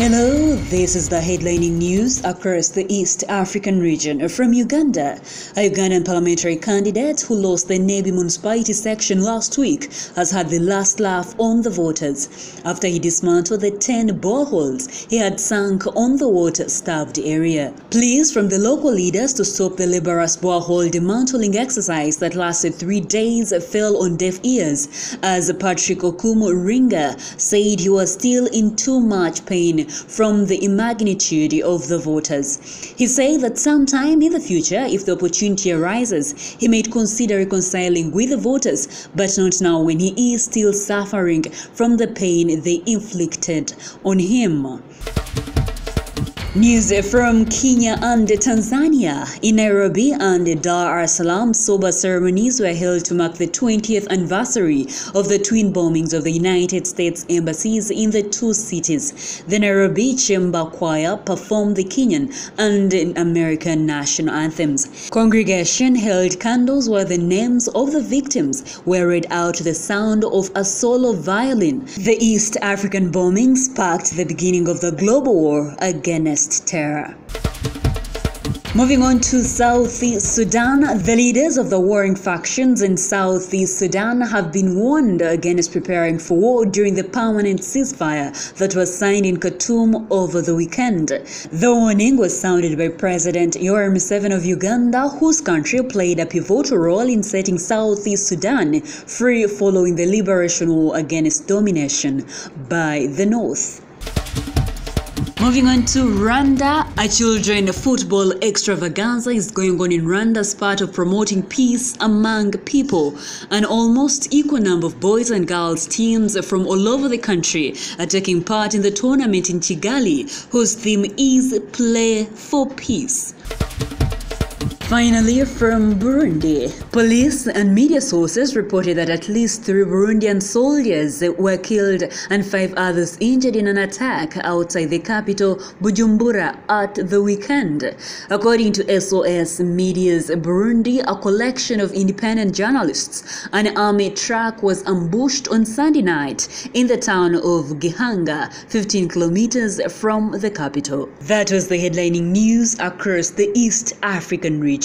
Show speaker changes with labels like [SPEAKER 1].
[SPEAKER 1] Hello, this is the headlining news across the East African region. From Uganda, a Ugandan parliamentary candidate who lost the Nebi municipality section last week has had the last laugh on the voters after he dismantled the 10 boreholes he had sunk on the water-starved area. Pleas from the local leaders to stop the laborious borehole dismantling exercise that lasted 3 days fell on deaf ears, as Patrick Okumu Ringa said he was still in too much pain from the magnitude of the voters. He said that sometime in the future, if the opportunity arises, he may consider reconciling with the voters, but not now when he is still suffering from the pain they inflicted on him. News from Kenya and Tanzania. In Nairobi and Dar es Salaam, sober ceremonies were held to mark the 20th anniversary of the twin bombings of the United States embassies in the two cities. The Nairobi Chamber Choir performed the Kenyan and American national anthems. Congregation held candles while the names of the victims were read out to the sound of a solo violin. The East African bombing sparked the beginning of the global war against terror. Moving on to Southeast Sudan, the leaders of the warring factions in Southeast Sudan have been warned against preparing for war during the permanent ceasefire that was signed in Khartoum over the weekend. The warning was sounded by President Yoweri Museveni of Uganda, whose country played a pivotal role in setting Southeast Sudan free following the liberation war against domination by the North. Moving on to Rwanda, a children football extravaganza is going on in Rwanda as part of promoting peace among people. An almost equal number of boys and girls teams from all over the country are taking part in the tournament in Kigali, whose theme is Play for Peace. Finally, from Burundi, police and media sources reported that at least 3 Burundian soldiers were killed and 5 others injured in an attack outside the capital, Bujumbura, at the weekend. According to SOS Media's Burundi, a collection of independent journalists, an army truck was ambushed on Sunday night in the town of Gihanga, 15 kilometers from the capital. That was the headlining news across the East African region.